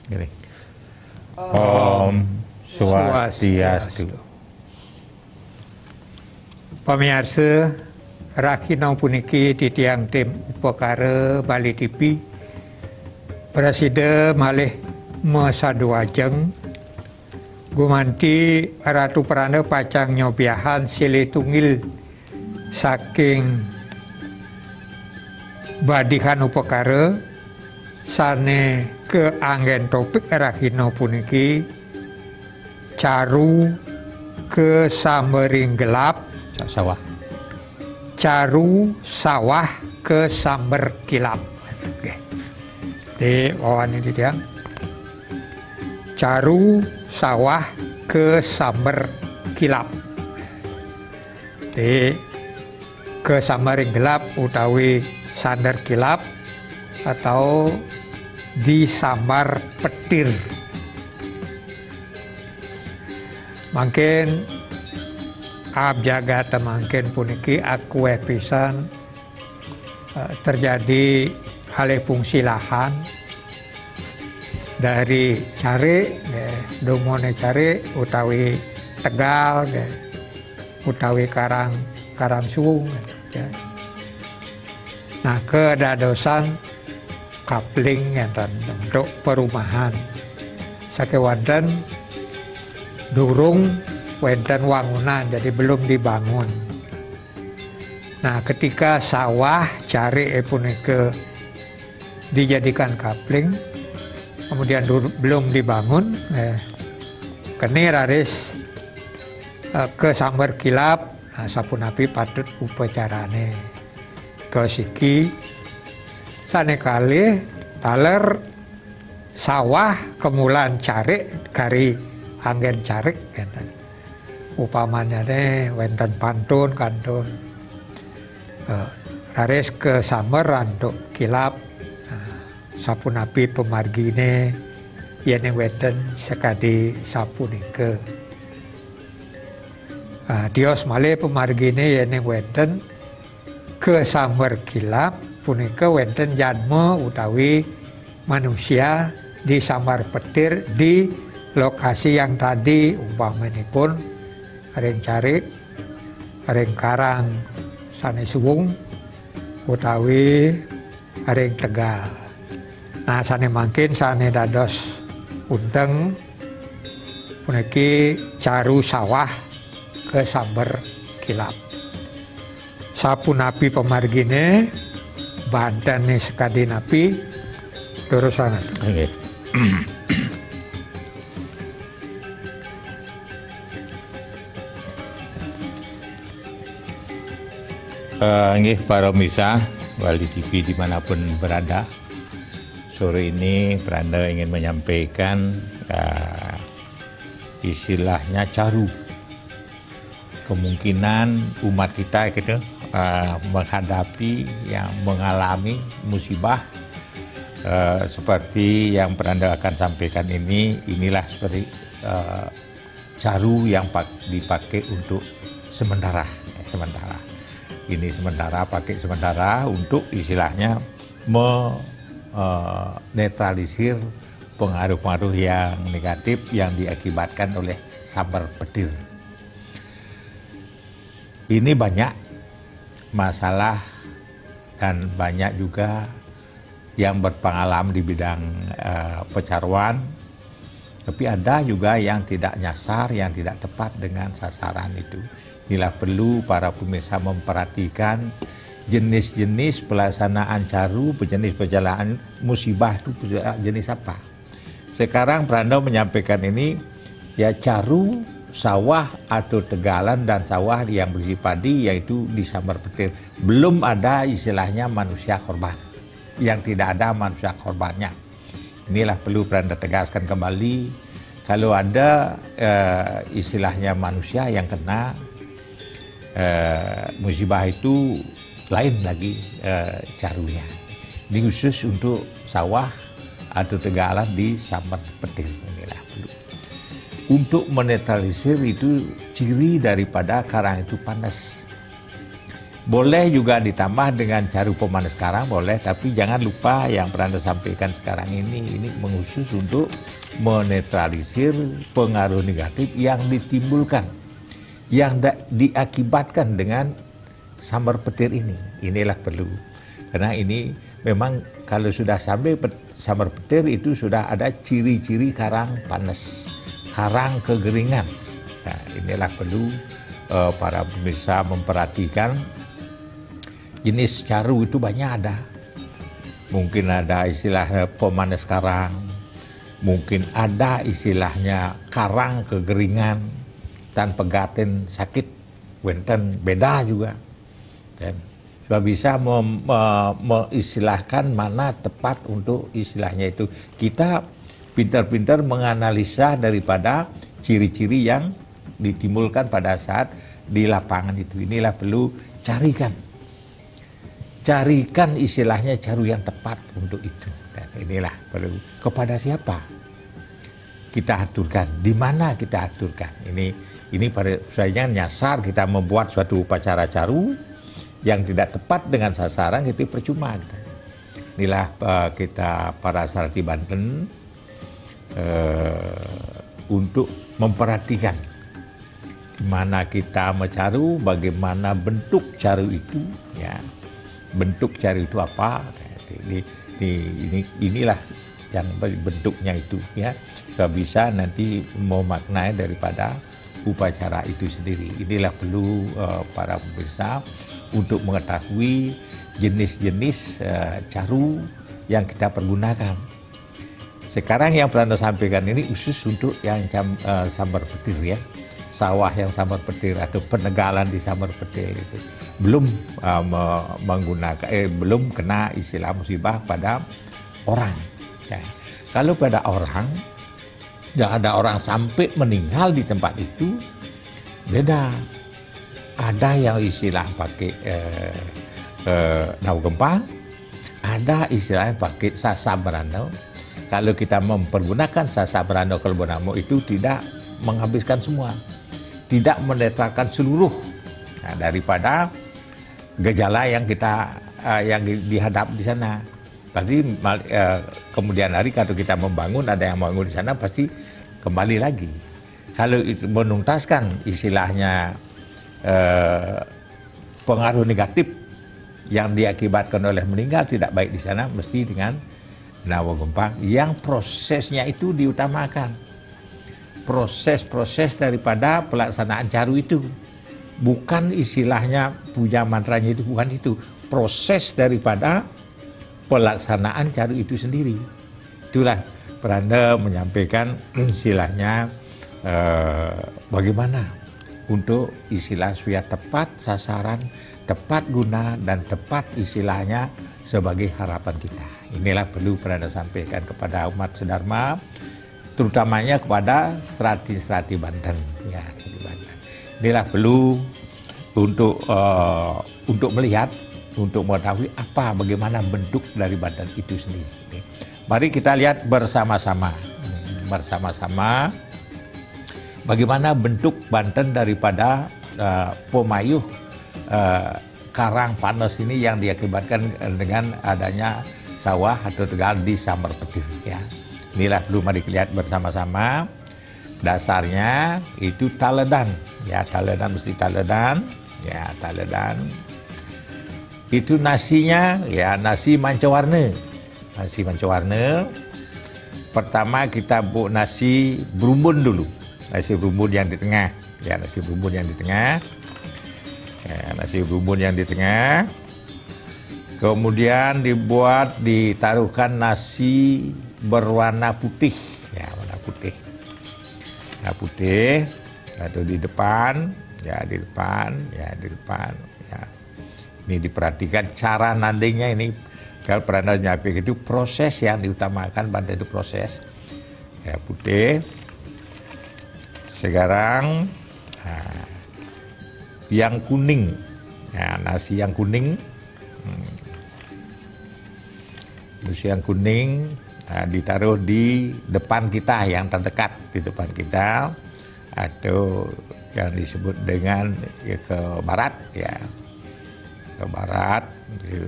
Gini. Om Swastiastu. Pamirsa rakina puniki titiang tim upakara Bali TV Presida malih mesaduajeng gumanti Ratu Prana pacang nyobiahan silih tunggil saking badikan upakara sane keanggen topik rakina puniki caru ke samering gelap Sawah. caru sawah ke samber kilap. Di wawan ini dia. Caru sawah ke samber kilap. Di ke samering gelap utawi sander kilap atau di sambar petir. Mungkin abjaga temangkin puniki aku pisan terjadi alih fungsi lahan dari cari domone cari utawi Tegal utawi Karang Suwung. Nah kedadosan kapling untuk perumahan sakewanten durung wenten wangunan, jadi belum dibangun. Nah ketika sawah cari punike dijadikan kapling kemudian belum dibangun kene raris ke sambar kilap. Nah, sapunapi patut upacarane kesiki sanekali taler sawah kemulan cari kari anggen carik upamanya deh wenten pantun kantun raris ke samar untuk kilap sapunapi pemargine yen wenten sekadi sapunike dios malih pemargine yen wenten ke samar kilap punika wenten janma utawi manusia di samar petir di lokasi yang tadi umpamanipun areng carik, areng Karang Suwung utawi areng Tegal. Nah sane mangkin sane dados unteng puniki caru sawah ke samber kilap. Sapunapi pemargine bantane sekadi napi terusan. Okay. Nggih para pemirsa Bali TV dimanapun berada, sore ini Pranda ingin menyampaikan istilahnya caru. Kemungkinan umat kita gitu menghadapi yang mengalami musibah seperti yang Pranda akan sampaikan inilah seperti caru yang dipakai untuk sementara. Ini pakai sementara untuk istilahnya menetralisir pengaruh-pengaruh yang negatif yang diakibatkan oleh sambar petir. Ini banyak masalah dan banyak juga yang berpengalaman di bidang pecaruan, tapi ada juga yang tidak nyasar, yang tidak tepat dengan sasaran itu. Inilah perlu para pemirsa memperhatikan jenis-jenis pelaksanaan caru, jenis perjalanan musibah itu jenis apa. Sekarang Pranda menyampaikan ini ya caru sawah atau tegalan dan sawah yang berisi padi yaitu di sambar petir. Belum ada istilahnya manusia korban, yang tidak ada manusia korbannya. Inilah perlu Pranda tegaskan kembali. Kalau ada istilahnya manusia yang kena musibah itu lain lagi carunya. Ini khusus untuk sawah atau tegalan di sambar petir. Inilah perlu. Untuk menetralisir itu ciri daripada karang itu panas. Boleh juga ditambah dengan caru pemanas karang, boleh, tapi jangan lupa yang pernah Anda sampaikan sekarang ini mengkhusus untuk menetralisir pengaruh negatif yang ditimbulkan, yang diakibatkan dengan sambar petir ini. Inilah perlu, karena ini memang kalau sudah sampai sambar petir itu sudah ada ciri-ciri karang panas, karang kegeringan. Nah, inilah perlu para pemirsa memperhatikan. Jenis caru itu banyak ada. Mungkin ada istilahnya pemanas karang, mungkin ada istilahnya karang kegeringan, dan pegaten sakit, wenten beda juga. Dan sudah bisa mengistilahkan mana tepat untuk istilahnya itu. Kita pintar-pintar menganalisa daripada ciri-ciri yang ditimbulkan pada saat di lapangan itu. Inilah perlu carikan istilahnya caru yang tepat untuk itu. Dan inilah perlu. Kepada siapa kita aturkan, di mana kita aturkan. Ini pada saya nyasar kita membuat suatu upacara caru yang tidak tepat dengan sasaran, itu percuma. Inilah kita para Sarati Banten untuk memperhatikan di mana kita mencaru, bagaimana bentuk caru itu, ya. Bentuk caru itu apa? Inilah yang bentuknya itu, ya. Sudah bisa nanti memaknai daripada upacara itu sendiri. Inilah perlu para pemirsa untuk mengetahui jenis-jenis caru yang kita pergunakan. Sekarang yang pernah sampaikan ini khusus untuk yang sambar petir, ya. Sawah yang sambar petir atau penegalan di sambar petir itu belum belum kena istilah musibah pada orang. Ya. Kalau pada orang, ya ada orang sampai meninggal di tempat itu, beda. Ada yang istilah pakai nau gempang, ada istilahnya pakai sasa berandau. Kalau kita mempergunakan sasa berandau kelbonamo itu tidak menghabiskan semua, tidak menetralkan seluruh daripada gejala yang kita yang dihadap di sana. Tadi kemudian hari kalau kita membangun, ada yang membangun di sana pasti kembali lagi. Kalau itu menuntaskan istilahnya pengaruh negatif yang diakibatkan oleh meninggal tidak baik di sana, mesti dengan nawa gempang yang prosesnya itu diutamakan. Proses-proses daripada pelaksanaan caru itu, bukan istilahnya puja mantranya itu, bukan itu. Proses daripada pelaksanaan caru itu sendiri. Itulah Peranda menyampaikan istilahnya bagaimana untuk istilah supaya tepat sasaran, tepat guna, dan tepat istilahnya sebagai harapan kita. Inilah perlu Peranda sampaikan kepada umat sedharma, terutamanya kepada strati-strati Banten, ya, di Banten. Inilah perlu untuk melihat, untuk mengetahui bagaimana bentuk dari Banten itu sendiri. Mari kita lihat bersama-sama, bagaimana bentuk Banten daripada pemayuh karang panas ini yang diakibatkan dengan adanya sawah atau tegal di sambar petir, ya. Inilah dulu, mari lihat bersama-sama. Dasarnya itu taledan, ya, taledan mesti taledan, ya, taledan. Itu nasinya, ya, nasi mancawarna. Nasi mancawarna. Pertama kita buat nasi berumbun dulu. Nasi berumbun yang di tengah, ya, nasi berumbun yang di tengah. Ya, nasi berumbun yang di tengah. Kemudian ditaruhkan nasi berwarna putih, ya, warna putih. Warna putih atau di depan, ya, di depan, ya, di depan, ya. Ini diperhatikan cara nandingnya ini. Kalau pernah nyampe itu proses yang diutamakan pada itu proses, ya, putih. Sekarang yang kuning, ya, nasi yang kuning, nasi yang kuning. Ditaruh di depan kita, yang terdekat di depan kita, atau yang disebut dengan ke barat, ya. ke barat,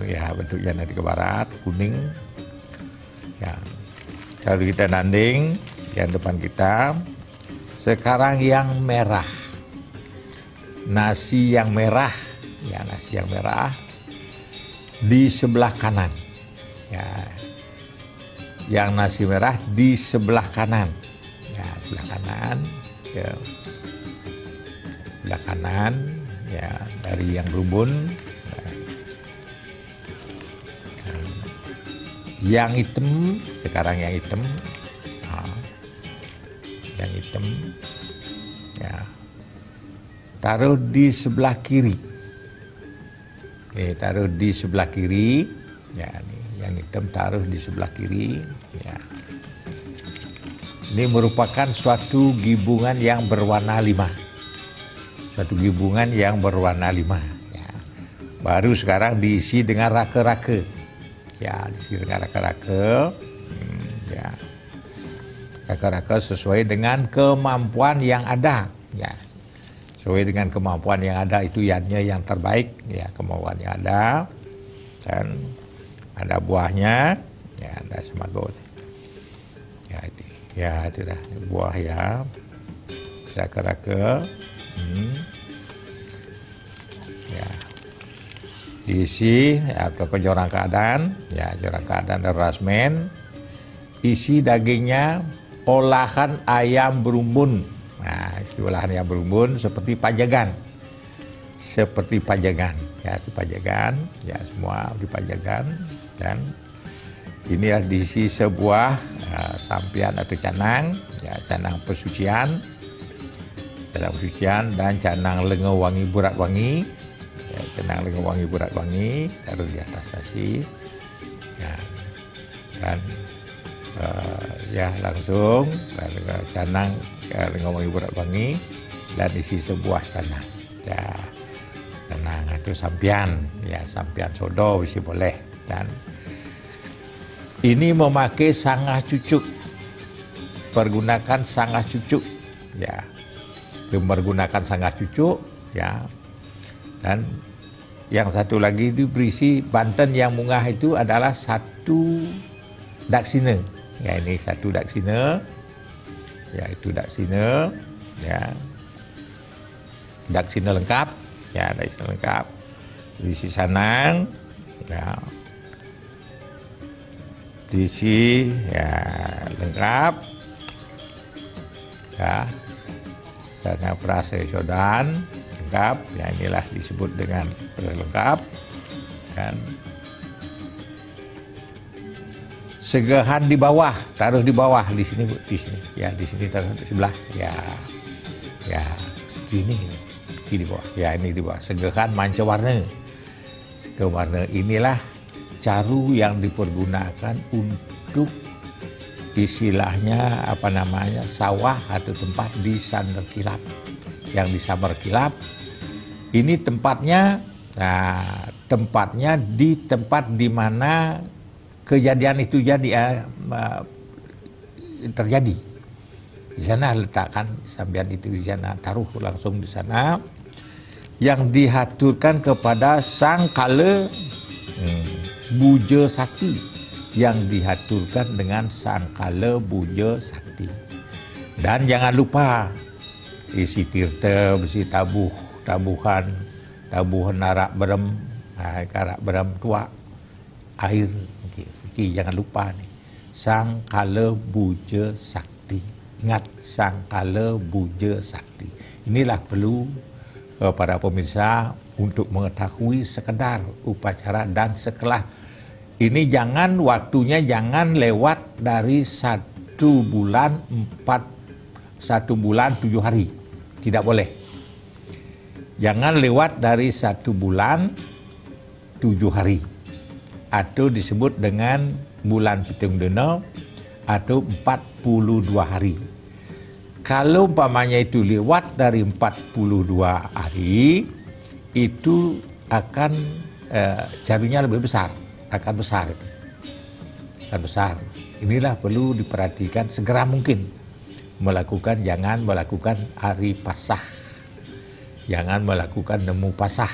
ya bentuknya nanti ke barat, kuning. Ya. Kalau kita nanding yang depan kita, sekarang yang merah, nasi yang merah, ya nasi yang merah di sebelah kanan, ya, yang nasi merah di sebelah kanan, ya sebelah kanan, ya, sebelah kanan, ya dari yang berumbun. Yang hitam, sekarang yang hitam, yang hitam, ya, taruh di sebelah kiri. Oke, taruh di sebelah kiri, ya, nih, yang hitam taruh di sebelah kiri, ya. Ini merupakan suatu gibungan yang berwarna 5, suatu gibungan yang berwarna 5. Ya. Baru sekarang diisi dengan rake-rake. Ya, diisi dengan raka-raka, ya, raka-raka sesuai dengan kemampuan yang ada, ya, sesuai dengan kemampuan yang ada, itu yannya yang terbaik, ya, kemampuan yang ada, dan ada buahnya, ya, ada semagot, ya, itu dah buah ya, raka-raka, ya. Diisi atau ke jorang keadaan, ya jorang keadaan dan rasmen. Isi dagingnya olahan ayam berumbun. Nah, isi olahan ayam berumbun seperti pajagan, ya pajagan, ya semua dipajagan. Dan inilah diisi sebuah sampian atau canang, ya canang pesucian, dan canang lenga wangi burat wangi. Ya, canang lenga wangi burat wangi taruh di atas nasi, ya, dan ya langsung canang lenga wangi burat wangi dan isi sebuah canang, ya canang itu sampian, ya sampian sodo bisa boleh. Dan ini memakai sangah cucuk, pergunakan sangah cucuk, ya, menggunakan sangah cucuk, ya. Dan yang satu lagi itu berisi Banten yang mungah itu adalah 1 daksina. Ya, ini 1 daksina. Ya, itu daksina, ya. Daksina lengkap, ya, daksina lengkap. Berisi sanang, ya. Diisi, ya, lengkap. Ya. Sanang perasa sodan lengkap, ya inilah disebut dengan lengkap. Dan segahan di bawah, taruh di bawah di sini, ya di sini taruh di sebelah, ya ini di bawah, ya ini di bawah. Segahan manca warna, warna inilah caru yang dipergunakan untuk istilahnya apa namanya sawah atau tempat di sandar kilap, yang disambar kilap. Ini tempatnya, nah, tempatnya di tempat di mana kejadian itu terjadi. Di sana letakkan sambian itu, di sana taruh langsung di sana, yang dihaturkan kepada sang kala buja sakti, yang dihaturkan dengan sang kala buja sakti. Dan jangan lupa isi tirta, besi tabuhan narak berem, karak berem tua, air, jangan lupa nih, sang kala buja sakti. Ingat, sang kala buja sakti. Inilah perlu para pemirsa untuk mengetahui sekedar upacara dan sekelah. Ini jangan waktunya jangan lewat dari 1 bulan 7 hari, tidak boleh. Jangan lewat dari 1 bulan 7 hari, atau disebut dengan bulan pitung dina atau 42 hari. Kalau umpamanya itu lewat dari 42 hari, itu akan jarunya lebih besar, akan besar itu. Akan besar. Inilah perlu diperhatikan segera mungkin. Jangan melakukan hari pasah. Jangan melakukan nemu pasah.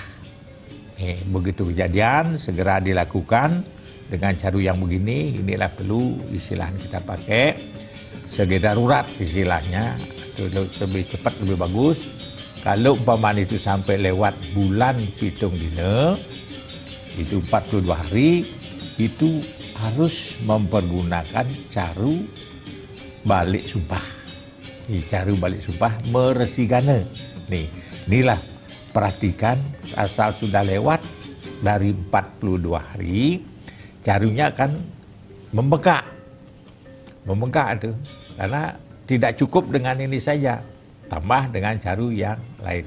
Begitu kejadian segera dilakukan dengan cara yang begini. Inilah perlu istilah kita pakai segi darurat istilahnya, lebih cepat lebih bagus. Kalau umpamanya itu sampai lewat bulan pitung dina, itu 42 hari, itu harus mempergunakan caru balik sumpah. Caru balik sumpah meresigana. Inilah perhatikan, asal sudah lewat dari 42 hari, carunya akan membengkak. Membengkak itu, karena tidak cukup dengan ini saja, tambah dengan caru yang lain.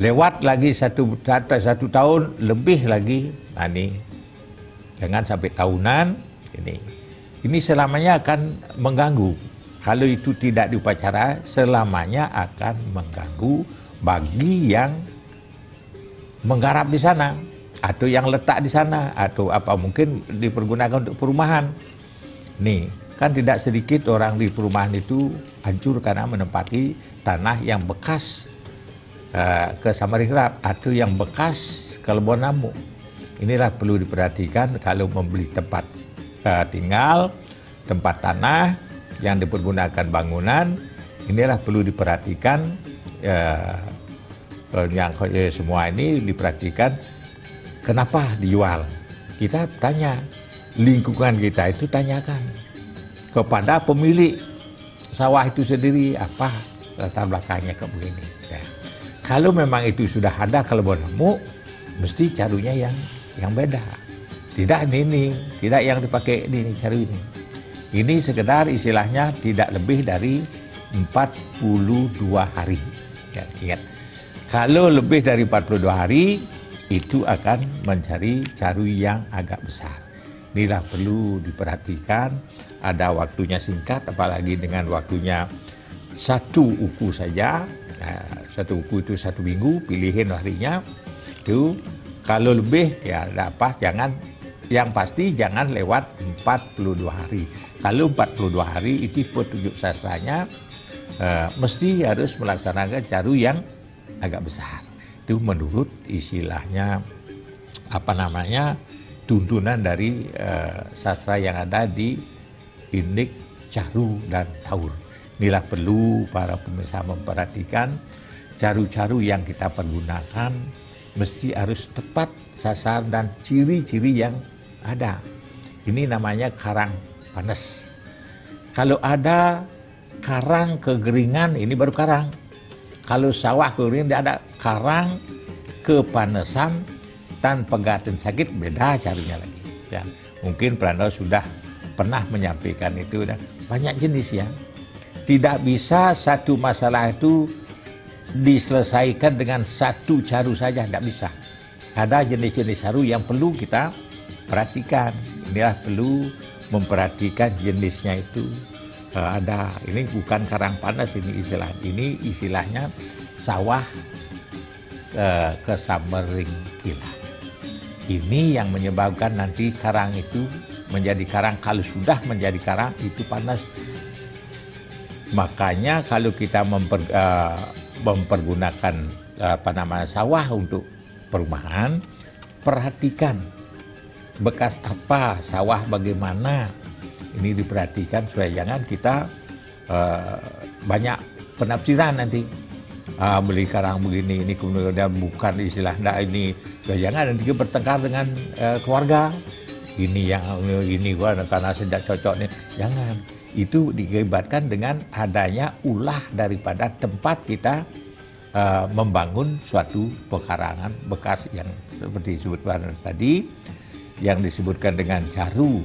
Lewat lagi satu tahun lebih lagi, ini jangan sampai tahunan. Ini selamanya akan mengganggu. Kalau itu tidak diupacara, selamanya akan mengganggu bagi yang menggarap di sana, atau yang letak di sana, atau apa mungkin dipergunakan untuk perumahan. Kan tidak sedikit orang di perumahan itu hancur karena menempati tanah yang bekas ke samaringlap atau yang bekas kebun namu. Inilah perlu diperhatikan kalau membeli tempat tinggal, tempat tanah yang dipergunakan bangunan. Inilah perlu diperhatikan. Yang semua ini diperhatikan. Kenapa dijual? Kita tanya, lingkungan kita itu tanyakan kepada pemilik sawah itu sendiri, apa latar belakangnya ke begini. Kalau memang itu sudah ada kebun namu, mesti carunya yang beda. Tidak ini, tidak yang dipakai ini caru ini. Ini sekedar istilahnya tidak lebih dari 42 hari. Ingat, kalau lebih dari 42 hari, itu akan mencari caru yang agak besar. Inilah perlu diperhatikan. Ada waktunya singkat, apalagi dengan waktunya 1 uku saja. 1 uku itu 1 minggu, pilihin harinya. Itu kalau lebih ya tidak apa, jangan. Yang pasti jangan lewat 42 hari. Kalau 42 hari itu petunjuk sastranya mesti harus melaksanakan caru yang agak besar. Itu menurut istilahnya tuntunan dari sastra yang ada di Indik, Caru dan Taur. Inilah perlu para pemirsa memperhatikan caru-caru yang kita pergunakan mesti harus tepat sasaran dan ciri-ciri yang ada. Ini namanya karang panas. Kalau ada karang kegeringan, ini baru karang. Kalau sawah kegeringan, tidak ada karang kepanasan dan pegaten sakit, beda caranya lagi. Ya, mungkin Prano sudah pernah menyampaikan itu. Banyak jenis ya. Tidak bisa satu masalah itu diselesaikan dengan satu caru saja, tidak bisa. Ada jenis-jenis caru yang perlu kita perhatikan. Inilah perlu memperhatikan jenisnya itu. Ada, ini bukan karang panas, ini istilahnya sawah kesamering kilat. Ini yang menyebabkan nanti karang itu menjadi karang. Kalau sudah menjadi karang itu panas. Makanya kalau kita mempergunakan sawah untuk perumahan, perhatikan bekas apa, sawah bagaimana. Ini diperhatikan supaya jangan kita banyak penafsiran nanti. Beli karang begini, ini kemudian bukan istilah ini. Jangan nanti bertengkar dengan keluarga. Ini karena tidak cocok nih. Jangan. Itu dikibatkan dengan adanya ulah daripada tempat kita membangun suatu pekarangan bekas yang seperti disebutkan tadi, yang disebutkan dengan caru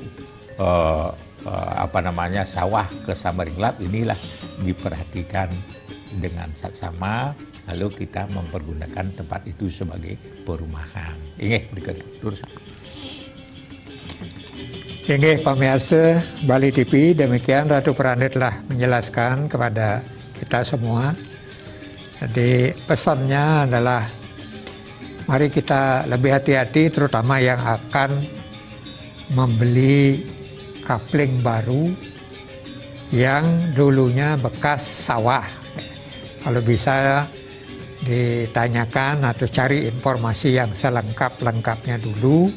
sawah kesameringlap. Inilah diperhatikan dengan saksama lalu kita mempergunakan tempat itu sebagai perumahan. Terus. Inggih pemirsa Bali TV, demikian Ratu Prane telah menjelaskan kepada kita semua. Jadi pesannya adalah mari kita lebih hati-hati, terutama yang akan membeli kapling baru yang dulunya bekas sawah. Kalau bisa ditanyakan atau cari informasi yang selengkap-lengkapnya dulu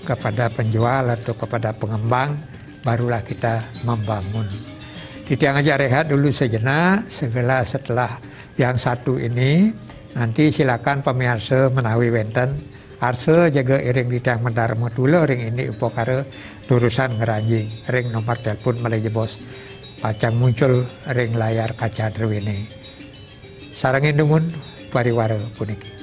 kepada penjual atau kepada pengembang, barulah kita membangun. Tiang aja rehat dulu sejenak, segala setelah yang satu ini, nanti silakan pemirsa menawi wenten, arsa jaga iring di tiang mendar mutula ring ini upokara durusan ngeranjing, ring nomor telepon Malaysia Bos, pacang muncul ring layar kaca derwini. Sarangin dumun pariwara puniki.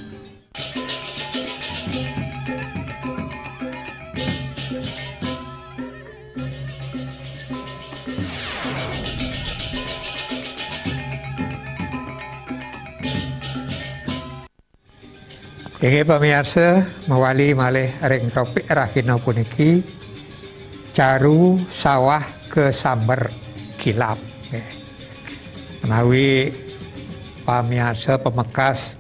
Ini pemirsa mewali malih ring topik rakina puniki caru sawah ke samber kilap. Menawi pemirsa pemekas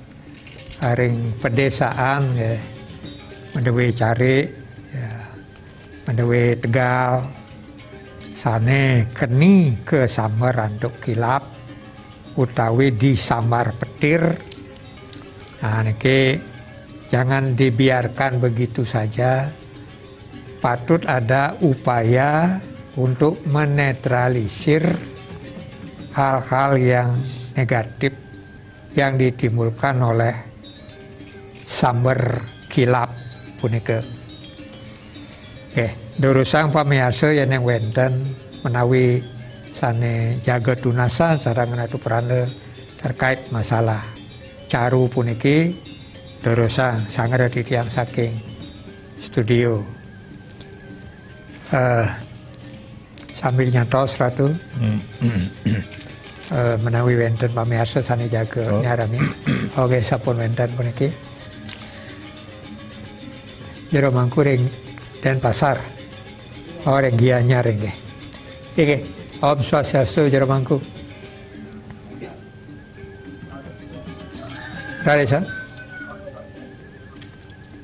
ring pedesaan mendewe cari mendewe Tegal sane keni ke samber anduk kilap utawi di sambar petir. Nah niki jangan dibiarkan begitu saja, patut ada upaya untuk menetralisir hal-hal yang negatif yang ditimbulkan oleh samber kilap punika. Oke, durusang pamirsa yang wenten menawi sane jaga tunasan sareng natu peranda terkait masalah caru puniki. Terusan sangat ada tiang saking studio sambil nyantos ratu menawi wenten pamirsa sane jaga nyarami. Oke sapun wenten puniki jero mangku ring Denpasar ring gianya ring nggih. Nggih Om Swastiastu jero mangku Raresan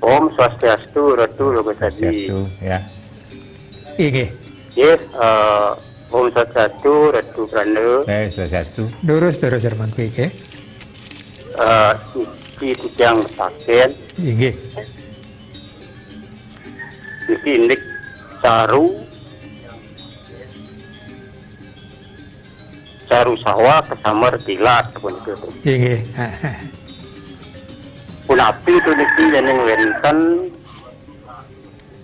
Om Swastiastu, Ratu Logosadi. Ya. Iya. Yes, Om Swastiastu, Ratu Pranda. Swastiastu. Durus Jerman iki. Iki tiang pasien. Iya. Iki indik caru sawah kesamar tilat pun itu. Iya. Punapi itu niki jeneng wenten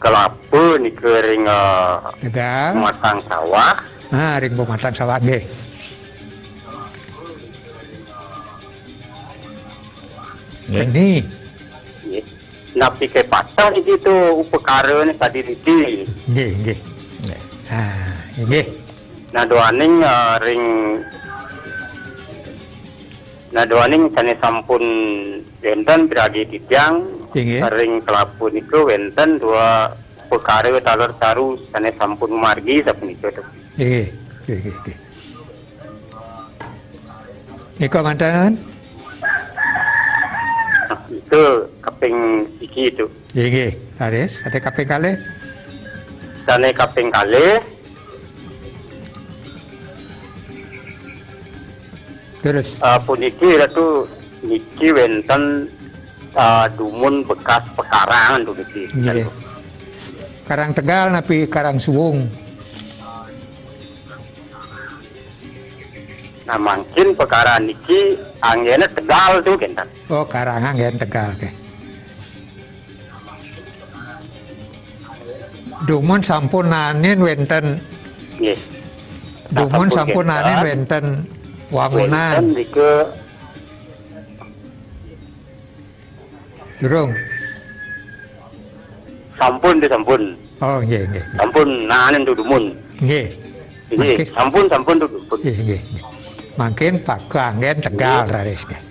kelapa niki ring Tegal. matang sawah. Nah, ring pematang sawah nggih. Ini. Napi ke patah iki tu upekara ni tadi niki. Nggih. Ah, nggih. Nah doaning doaning sane sampun wenten piragi titiang ring kelapu niku wenten dua perkara talar taru sane sampun margi sapunika tu. Nggih. Niko mantan? Itu kaping iki itu. Nggih, Aris, ada kaping kalih? Sane kaping kalih Terus puniki ratu niki wenten dumun bekas pekarangan tu niki. nggih. Karang Tegal napi Karang Suwung. Nah mungkin pekarangan niki anggene Tegal tu kentan. Oh, Karangan nggih Tegal ke. Dumun sampunanin wenten. Nggih. Dumun sampunanin wenten wangunan. Wenten niki Durung. sampun. Oh, nggih. Sampun nanen tu dumun. Nggih. Ini sampun tu dumun. Nggih. Mungkin Pak Kangen Tegal Raris nggih.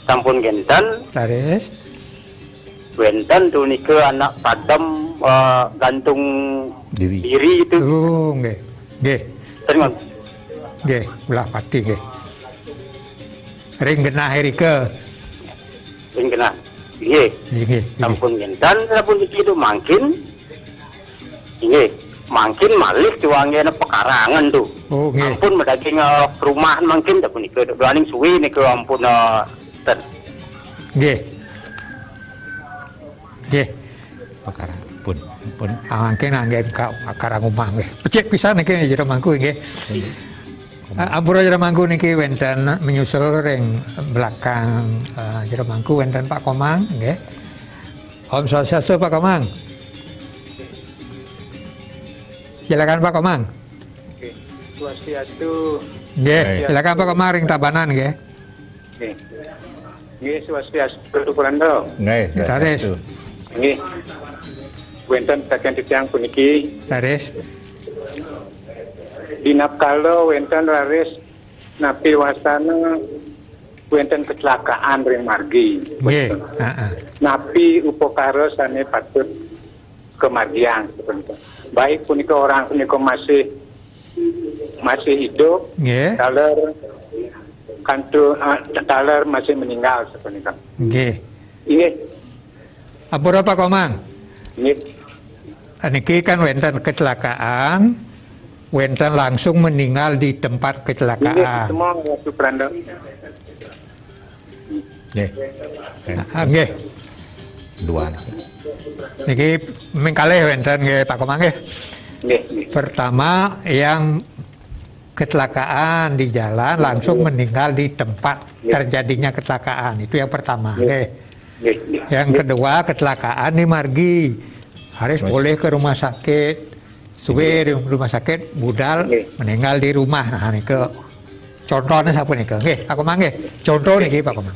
Sampun genten Raris. wenten tu niki anak padam gantung diri itu. Oh, nggih. Teringat. Nggih, ulah pati nggih. Ring genah Erika. Ing kena. Nggih. Nggih. Sampun genten sampun iki tu mangkin. Nggih. Mangkin malih diwangi pekarangan tu. Oh, nggih. Ampun medaging perumahan mangkin sampun iki doaning suwi niku ampun wenten. Nggih. Nggih. Perkara pun Angke nangge karang omah nggih. Becik pisan niki jero mangku nggih. Ampura jero mangku niki wenten menyusul ring belakang jero mangku wenten Pak Komang nggih. Om Swastiastu Pak Komang. Silakan Pak Komang. Oke. Swastiastu. Nggih, silakan Pak Komang ring Tabanan nggih. Nggih. Nggih, Swastiastu Kurando. nggih. Taris. Nggih. Wenten saking tiyang puniki. Taris. Dinapkala wenten raris napi wasana wenten kecelakaan ring margi. Nggih, heeh. Napi upakara sane patut kemargian sebenarnya. Baik punika orang punika masih hidup, Nggih. taler masih meninggal sebenarnya. Nggih. Ini Ampura Pak Komang. ini Niki kan wenten kecelakaan, wenten langsung meninggal di tempat kecelakaan. semua waktu Pranda. Nggih. Nggih. Dua. Niki mengkalih wenten nggih Pak Komang nggih. Nggih. Pertama yang kecelakaan di jalan langsung meninggal di tempat terjadinya kecelakaan. Itu yang pertama. Nggih. Yang kedua kecelakaan di margi. Harus boleh ke rumah sakit. Suwe di rumah sakit budal meninggal di rumah. Nah niki contohnya siapa niki? Nggih, Pak Komang nggih. Contoh niki Pak Komang.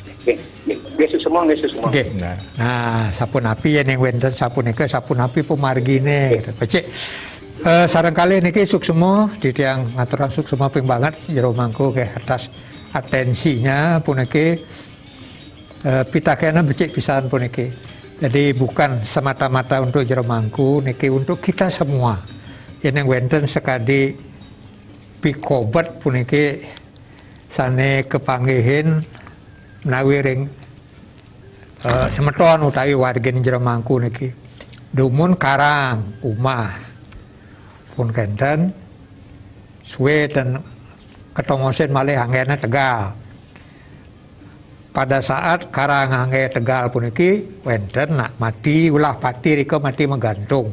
Yesus semua. Nggih. Nah, sapun api yang wenten sapun niki sapun api pemargine. Becik. Sarangkali niki suksema ditiang ngaturan suksema ping banget jero mangku ke atas atensinya puniki pitakena becik pisan puniki. Jadi bukan semata-mata untuk jero mangku niki untuk kita semua. Yang wenten sekadi pikobat puniki sane kepanggihin menawi ring semeton utawi warga jero mangku niki. Dumun karang umah pun kenten suwe dan ketongosen malih anggena Tegal. Pada saat karang angge Tegal puniki wenten nak mati ulah pati rika mati menggantung.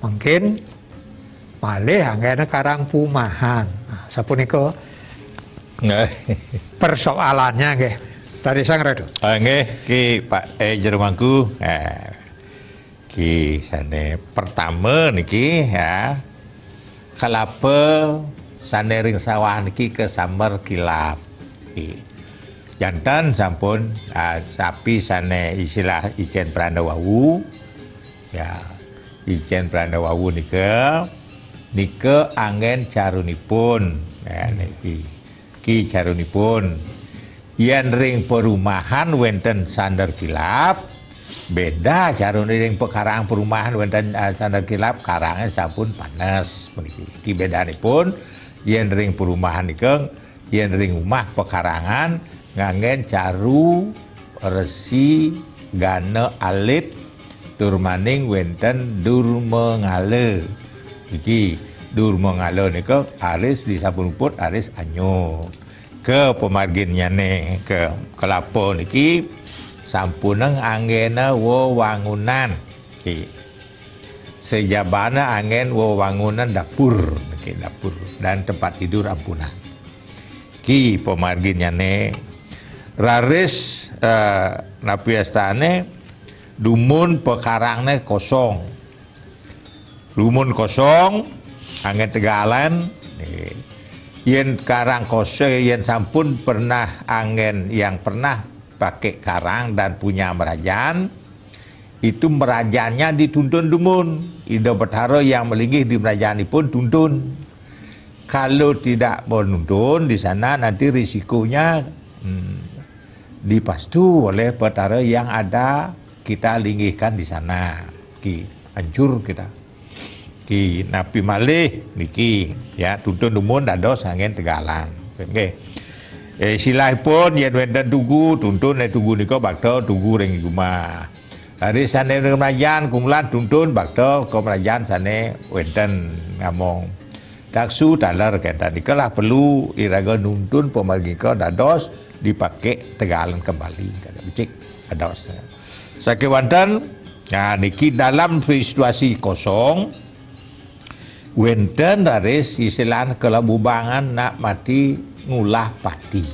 Mungkin malih anggena karang Pumahan. Nah, sapunika persoalannya nggih. Tadi sang redo. Nggih, ki Pak jero mangku. Ki sane pertama niki ya. Kalapa sane ring sawah niki kesamber kilap. Ki jantan sampun sapi sane istilah Ijen Prandawawu ya Ijen Prandawawu nika angin carunipun ya niki ki carunipun yen ring perumahan wenten sandar kilap beda carun ring pekarang perumahan wenten sandar kilap karangnya sampun panas meniki ki bedanipun yen ring perumahan nika yen ring rumah pekarangan ngangen caru resi gana alit durmaning wenten durmengale iki durmengale nika aris disapunipun aris anyo ke pemarginnya nih ke kelapa niki sampuneng anggena wewangunan iki sejabana angin wewangunan dapur niki dapur dan tempat tidur ampuna ki pemarginnya nih raris napiastane dumun pekarangnya kosong angin Tegalan yen karang kosong yen sampun pernah angin yang pernah pakai karang dan punya merajan itu merajannya dituntun dumun ida bertaro yang melinggih di merajani pun tuntun kalau tidak menuntun di sana nanti risikonya dipastu oleh perkara yang ada kita linggihkan di sana ki hancur kita ki napi malih niki ya tuntun dumun dados angin Tegalan nggih silahipun yen wenten tugu tuntun tugu nika bakda tugu ring rumah hari sane remajan kumlan tuntun bakda ke merajan sane wenten ngamong Daksu talar kata nikalah perlu iraga nuntun pemagika dados dipakai tegalan kembali kata becik ados. Sakewanten nah niki dalam situasi kosong wenten raris istilah kelabubangan nak mati ngulah pati.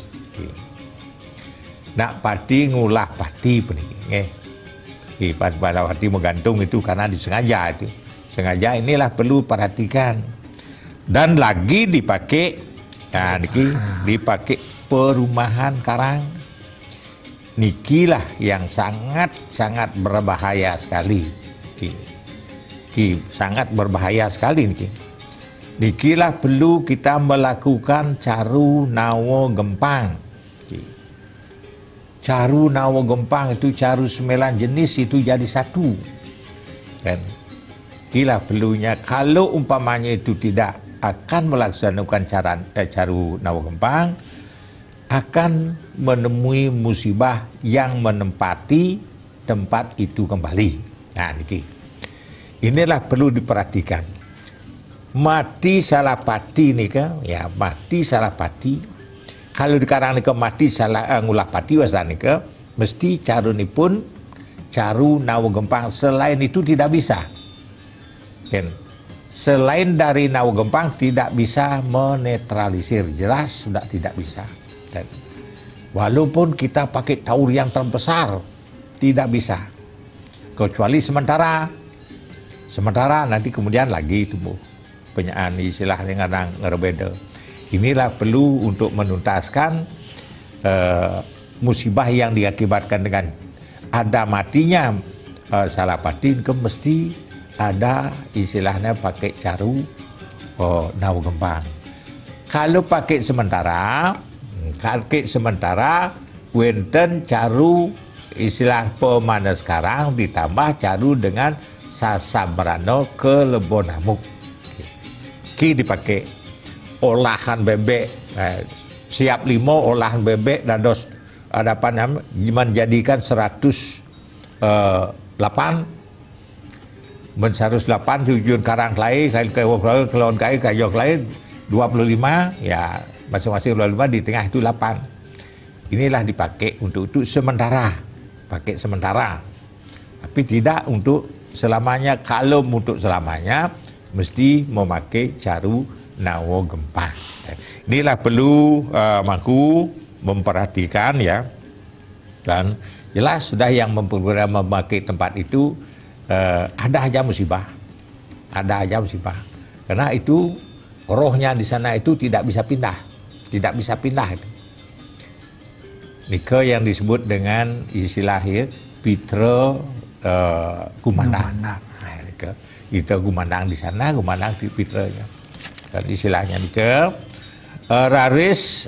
Nak pati ngulah pati peniki nggih. Pada waktu menggantung itu karena disengaja itu. Sengaja inilah perlu perhatikan. Dan lagi dipakai, nah niki dipakai perumahan karang. Nikilah yang sangat berbahaya sekali. Sangat berbahaya sekali niki. Nikilah perlu kita melakukan caru nawo gempang. Caru nawo gempang itu caru 9 jenis itu jadi satu. Kan? Inilah perlunya kalau umpamanya itu tidak akan melaksanakan caru nawo gempang akan menemui musibah yang menempati tempat itu kembali. Nah, niki. Inilah perlu diperhatikan. Mati salah pati nika, ya mati salah pati. Kalau dikarang nika mati salah ngulah pati wasa nika, mesti caruni pun caru nawo gempang. Selain itu tidak bisa. Kan? Selain dari nawo gempang tidak bisa menetralisir, jelas sudah tidak bisa. Dan walaupun kita pakai taur yang terbesar tidak bisa, kecuali sementara nanti kemudian lagi tumbuh penyaan istilah yang kadang ngerbeda. Inilah perlu untuk menuntaskan musibah yang diakibatkan dengan ada matinya salah patin ke mesti ada istilahnya pakai caru nawo gempang. Kalau pakai sementara wenten caru istilah pemana sekarang ditambah caru dengan sasabrano ke lebonamuk. Ki dipakai olahan bebek siap 5 olahan bebek dados ada apa namanya menjadikan 108 108 tujuan karang lain kelon kai kayok lain 25 ya masing-masing 25 di tengah itu 8. Inilah dipakai untuk sementara, pakai sementara. Tapi tidak untuk selamanya. Kalau untuk selamanya mesti memakai caru nawo gempang. Inilah perlu maku memperhatikan ya. Dan jelas sudah yang memakai tempat itu ada aja musibah, karena itu rohnya di sana itu tidak bisa pindah itu. Nika yang disebut dengan istilah pitra kumandang. Itu kumandang di sana, kumandang di pitranya. Dan istilahnya nika raris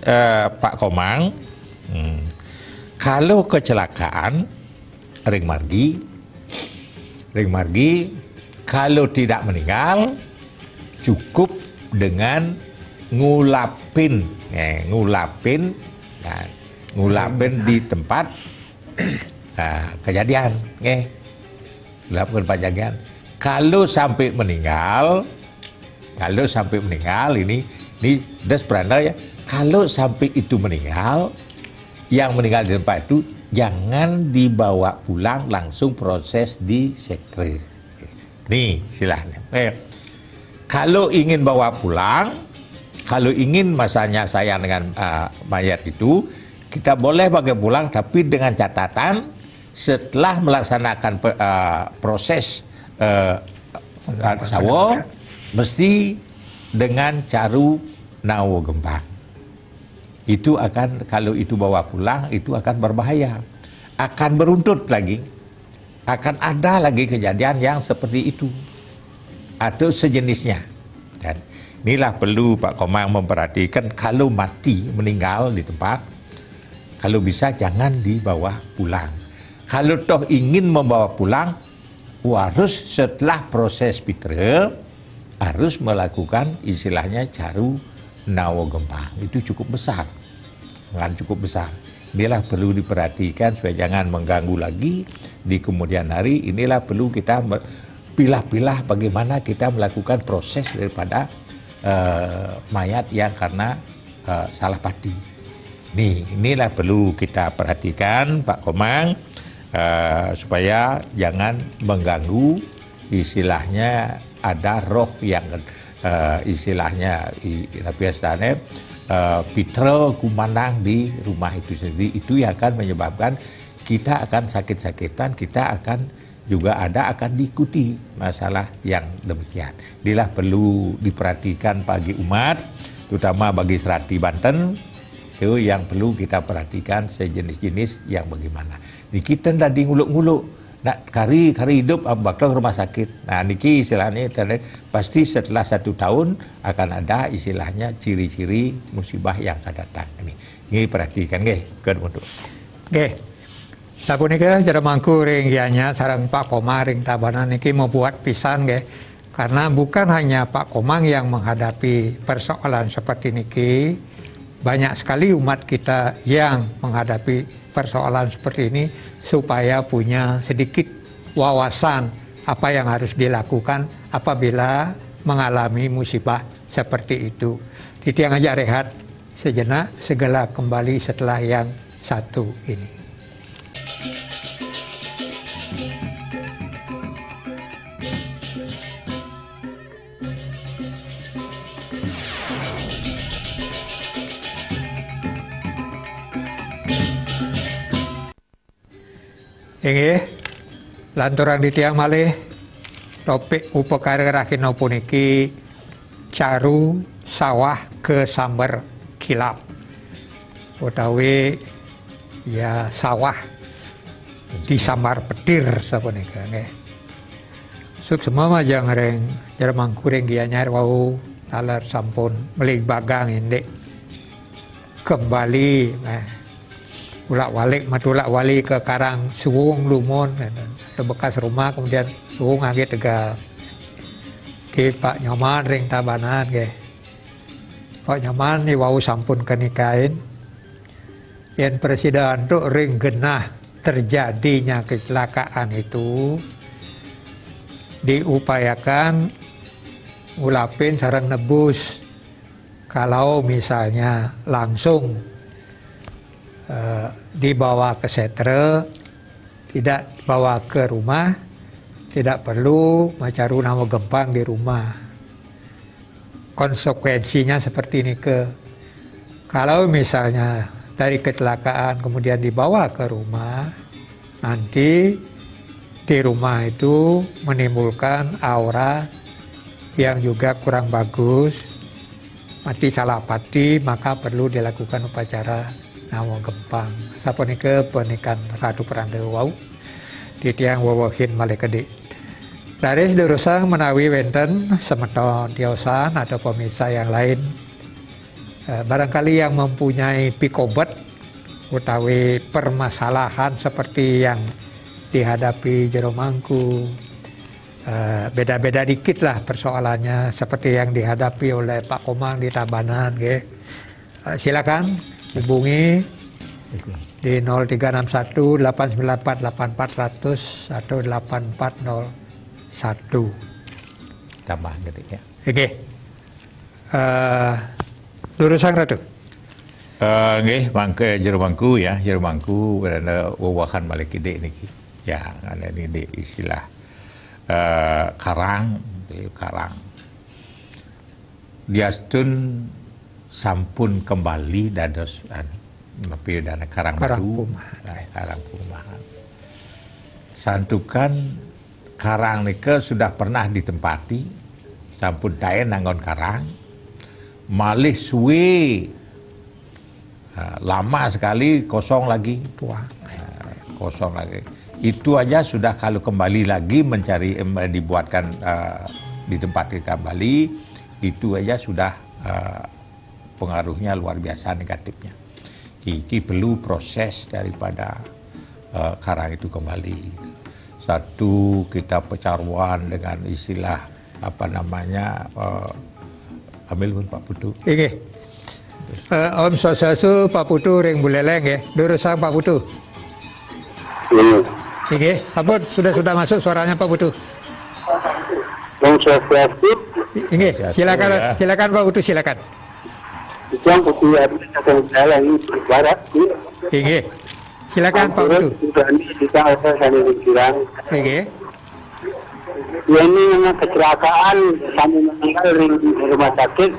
Pak Komang, kalau kecelakaan ring margi kalau tidak meninggal cukup dengan ngulapin di tempat kejadian ngulapin kejadian. Kalau sampai meninggal ini des peranda ya, kalau sampai itu meninggal, yang meninggal di tempat itu jangan dibawa pulang, langsung proses di sekre. Nih silahkan. Kalau ingin bawa pulang, kalau ingin masanya sayang dengan mayat itu, kita boleh bawa pulang, tapi dengan catatan setelah melaksanakan proses sawo, mesti dengan caru nawo gempang. Itu akan, kalau itu bawa pulang itu akan berbahaya, akan beruntut lagi, akan ada lagi kejadian yang seperti itu atau sejenisnya. Dan inilah perlu Pak Komang memperhatikan, kalau mati meninggal di tempat, kalau bisa jangan dibawa pulang. Kalau toh ingin membawa pulang, harus setelah proses pitre harus melakukan istilahnya caru nawo gempang. Itu cukup besar, cukup besar. Inilah perlu diperhatikan supaya jangan mengganggu lagi di kemudian hari. Inilah perlu kita pilah-pilah bagaimana kita melakukan proses daripada mayat yang karena salah pati. Inilah perlu kita perhatikan Pak Komang, supaya jangan mengganggu, istilahnya ada roh yang istilahnya biasanya pitra kumandang di rumah itu sendiri, itu yang akan menyebabkan kita akan sakit-sakitan, kita akan juga akan diikuti masalah yang demikian. Inilah perlu diperhatikan bagi umat, terutama bagi Serati Banten, itu yang perlu kita perhatikan sejenis-jenis yang bagaimana. Ini kita tadi nguluk-nguluk, nak kari hidup bakal rumah sakit. Nah niki istilahnya pasti setelah 1 tahun akan ada istilahnya ciri-ciri musibah yang akan datang. Ini perhatikan ke untuk. Sapunika jara mangku ring gianya sareng Pak Komang ring Tabanan niki membuat pisan karena bukan hanya Pak Komang yang menghadapi persoalan seperti niki, banyak sekali umat kita yang menghadapi persoalan seperti ini supaya punya sedikit wawasan apa yang harus dilakukan apabila mengalami musibah seperti itu. Titiang aja rehat sejenak, segala kembali setelah yang satu ini. Inggih, lanturan ditiang malih topik upakara rakina puniki caru sawah ke samber kilap utawi ya sawah di sambar petir sapunika nggih. Suksema majang reng jare mangku reng gianyar wau taler sampun meling bagang indek kembali ulak-walik matulak-wali ke Karang Suwung Lumon ada bekas rumah, kemudian Suwung ngagit tegal ke Pak Nyoman ring Tabanan Pak Nyoman ni wau sampun kenikain yang presiden tuh ring genah terjadinya kecelakaan itu diupayakan ngulapin sareng nebus kalau misalnya langsung dibawa ke setre, tidak bawa ke rumah, tidak perlu macaru nama gempang di rumah. Konsekuensinya seperti ini kalau misalnya dari kecelakaan kemudian dibawa ke rumah, nanti di rumah itu menimbulkan aura yang juga kurang bagus, mati salah pati, maka perlu dilakukan upacara nama gempang. Sapunika pernikahan Ratu Peranda wau di tiang wawahin malekedi. Dari sedurusang menawi wenten semeton tiosan atau pemirsa yang lain, barangkali yang mempunyai pikobat utawi permasalahan seperti yang dihadapi jero mangku, beda-beda dikit lah persoalannya seperti yang dihadapi oleh Pak Komang di Tabanan, silakan hubungi di 0361 894 8400 atau 8401. Tambah detik ya. Oke. Lurusang Ratu. Nggih, mangke jero mangku berada wawahan Malekide niki. Ya, ada ini istilah karang. Diastun sampun kembali dados tapi dana karang batu, karang perumahan. Santukan karang nika sudah pernah ditempati, sampun tae nanggon karang, malih suwe lama sekali kosong lagi, kosong lagi. Itu aja sudah kalau kembali lagi mencari dibuatkan ditempati kembali, itu aja sudah pengaruhnya luar biasa negatifnya. Ini perlu proses daripada karang itu kembali. Satu, kita pecarwan dengan istilah apa namanya, ambil pun Pak Putu. Oke. Om Swastiastu Pak Putu ring buleleng ya. Durusang Pak Putu. Oke, sampun sudah masuk suaranya Pak Putu. Om Swastiastu. Ini silakan Pak Utu, silakan. Itu yang akan jalan di barat. Ini silakan Pak Utu. Kita saya bilang. Ini. Ini memang kecelakaan kami meninggal di rumah sakit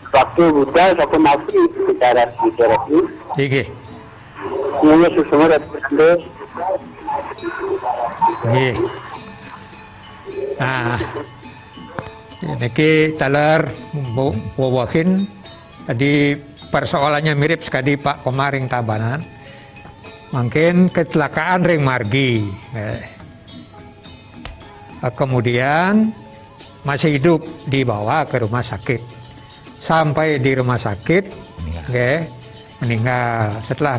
waktu buta sampai mati secara terapi. Ini. Ini semua datang. Ini. Nah, ini talar wawahin. Tadi persoalannya mirip sekali Pak Komaring Tabanan. Mungkin kecelakaan ring margi. Kemudian masih hidup dibawa ke rumah sakit. Sampai di rumah sakit, meninggal. Setelah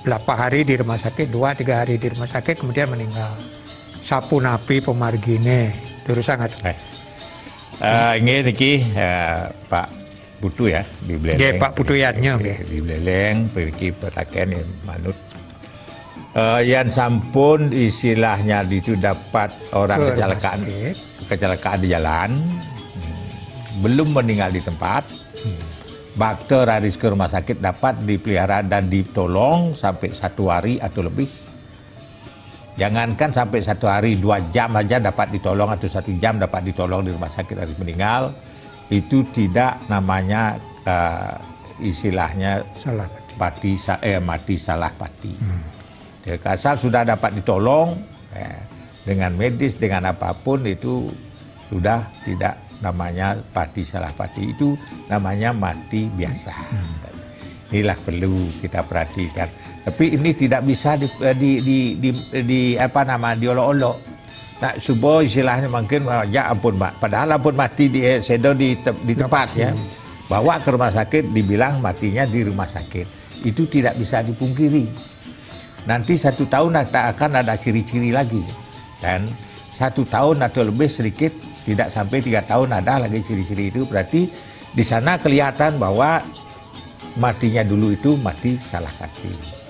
berapa hari di rumah sakit, 2-3 hari di rumah sakit, kemudian meninggal. Sapu napi pemargine, terus sangat. Ini Pak Putu ya di Beleleng. Pak Putu ya, di Beleleng, pergi petaken manut. Yang sampun istilahnya itu dapat orang kecelakaan di jalan, belum meninggal di tempat. Bakter harus ke rumah sakit dapat dipelihara dan ditolong sampai 1 hari atau lebih. Jangankan sampai 1 hari, 2 jam saja dapat ditolong atau 1 jam dapat ditolong di rumah sakit harus meninggal. Itu tidak namanya istilahnya mati salah pati. Asal sudah dapat ditolong dengan medis, dengan apapun itu sudah tidak namanya pati salah pati, itu namanya mati biasa. Inilah perlu kita perhatikan. Tapi ini tidak bisa diolok-olok. Nak subuh istilahnya mungkin ya ampun Pak, padahal ampun mati di tempat ya. Bawa ke rumah sakit dibilang matinya di rumah sakit. Itu tidak bisa dipungkiri. Nanti 1 tahun akan ada ciri-ciri lagi. Dan 1 tahun atau lebih sedikit, tidak sampai 3 tahun ada lagi ciri-ciri itu. Berarti di sana kelihatan bahwa matinya dulu itu mati salah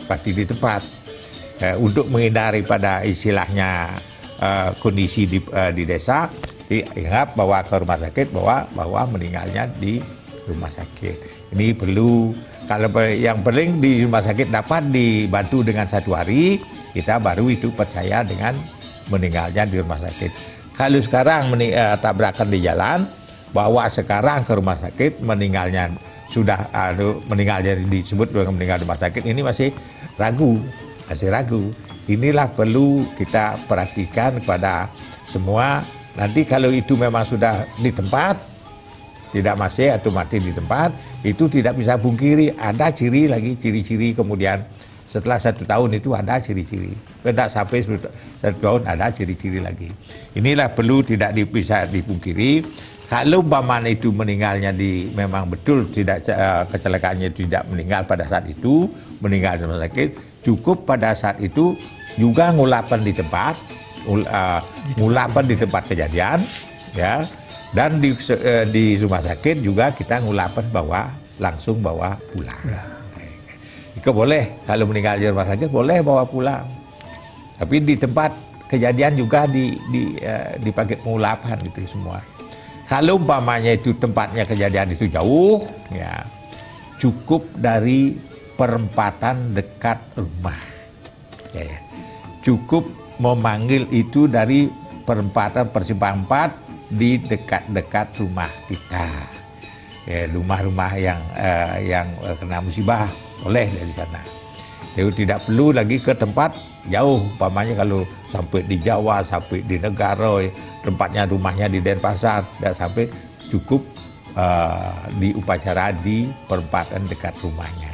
pati di tempat. Untuk menghindari pada istilahnya kondisi di desa, dianggap bawa ke rumah sakit bahwa meninggalnya di rumah sakit. Ini perlu. Kalau yang paling di rumah sakit dapat dibantu dengan 1 hari, kita baru itu percaya dengan meninggalnya di rumah sakit. Kalau sekarang tabrakan di jalan, bawa sekarang ke rumah sakit, meninggalnya sudah meninggalnya disebut dengan meninggal di rumah sakit, ini masih ragu. Inilah perlu kita perhatikan kepada semua. Nanti kalau itu memang sudah di tempat, tidak masih atau mati di tempat, itu tidak bisa pungkiri, ada ciri-ciri kemudian setelah 1 tahun itu ada ciri-ciri, tidak sampai 1 tahun ada ciri-ciri lagi. Inilah perlu tidak bisa dipungkiri. Kalau umpamanya itu meninggalnya memang betul tidak kecelakaannya tidak meninggal pada saat itu, meninggal di rumah sakit, cukup pada saat itu juga ngulapan di tempat kejadian, ya. Dan di rumah sakit juga kita ngulapan langsung bawa pulang. Itu boleh, kalau meninggal di rumah sakit boleh bawa pulang. Tapi di tempat kejadian juga dipakai pengulapan gitu semua. Kalau umpamanya itu tempatnya kejadian itu jauh, ya cukup dari perempatan dekat rumah. Ya. Cukup memanggil itu dari persimpangan 4 di dekat-dekat rumah kita, rumah-rumah yang kena musibah boleh dari sana. Jadi tidak perlu lagi ke tempat jauh, umpamanya kalau sampai di Jawa, sampai di negara, tempatnya rumahnya di Denpasar, tidak sampai, cukup di upacara di perempatan dekat rumahnya.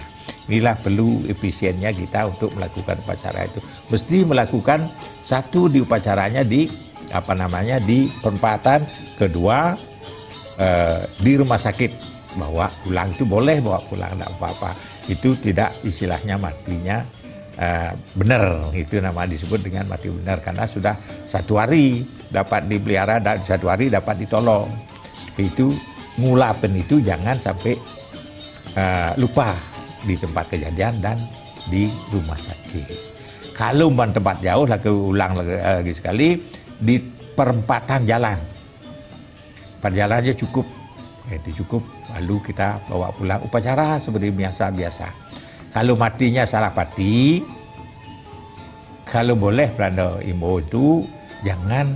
Inilah perlu efisiennya kita untuk melakukan upacara itu. Mesti melakukan satu di upacaranya di perempatan, kedua di rumah sakit, bawa pulang itu boleh bawa pulang, tidak apa-apa. Itu tidak istilahnya matinya benar, itu nama disebut dengan mati benar karena sudah 1 hari dapat dipelihara dan 1 hari dapat ditolong. Itu ngulapin itu jangan sampai lupa di tempat kejadian dan di rumah sakit. Kalau tempat jauh, lagi ulang lagi sekali, di perempatan jalan. perjalanannya cukup, itu cukup, lalu kita bawa pulang upacara seperti biasa. Kalau matinya salah pati, kalau boleh Pelanda imbau itu jangan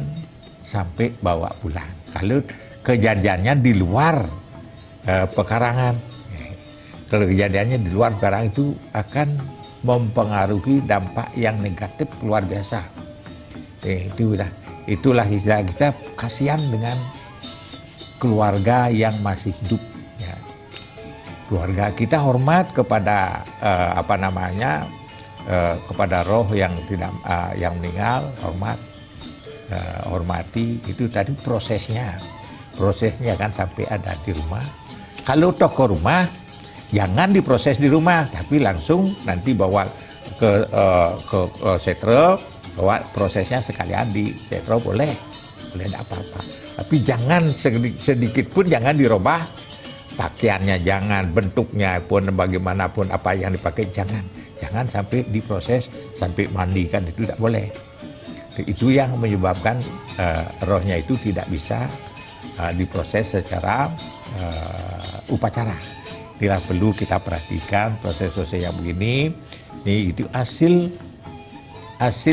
sampai bawa pulang. Kalau kejadiannya di luar pekarangan, kalau kejadiannya di luar pekarangan itu akan mempengaruhi dampak yang negatif luar biasa. Itulah istilah kita, kasihan dengan keluarga yang masih hidup. Ya. Keluarga kita hormat kepada kepada roh yang tidak yang meninggal, hormati. Itu tadi prosesnya kan sampai ada di rumah. Kalau toh ke rumah, jangan diproses di rumah, tapi langsung nanti bawa ke setro, bawa prosesnya sekalian di setro, boleh tidak apa-apa. Tapi jangan sedikit pun jangan dirubah pakaiannya, jangan bentuknya pun bagaimanapun apa yang dipakai, jangan sampai diproses sampai mandi, kan itu tidak boleh. Itu yang menyebabkan rohnya itu tidak bisa diproses secara upacara. Inilah perlu kita perhatikan proses-proses yang begini. Ini itu hasil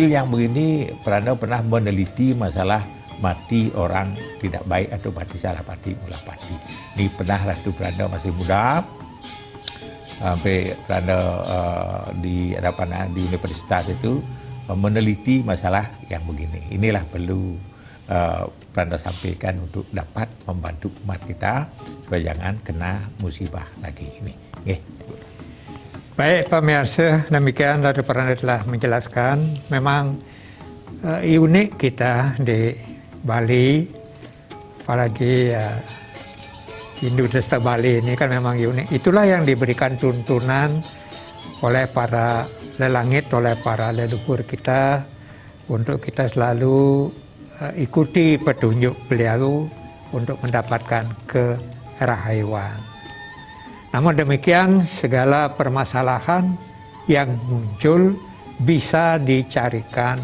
yang begini. Pelanda pernah meneliti masalah mati orang tidak baik atau mati salah pati, mula pati. Ini pernah Ratu Pelanda masih muda, sampai Pelanda di universitas itu meneliti masalah yang begini. Inilah perlu Pelanda sampaikan untuk dapat membantu umat kita supaya jangan kena musibah lagi ini. Baik pemirsa, demikian Ratu Pelanda telah menjelaskan. Memang unik kita di Bali, apalagi Hindu Desta Bali ini kan memang unik. Itulah yang diberikan tuntunan oleh para lelangit, oleh para leluhur kita, untuk kita selalu ikuti petunjuk beliau untuk mendapatkan kerahayuan. Namun demikian, segala permasalahan yang muncul bisa dicarikan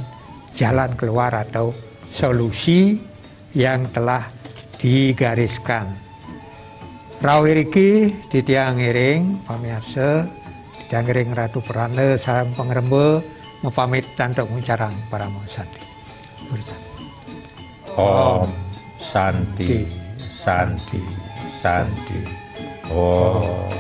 jalan keluar atau solusi yang telah digariskan. Rawiriki titiang iring pamirsa, titiang iring Ratu Pelanda salam pengrembe mepamit untuk mencarang para santi. Om Santi, Santi, Santi. Oh.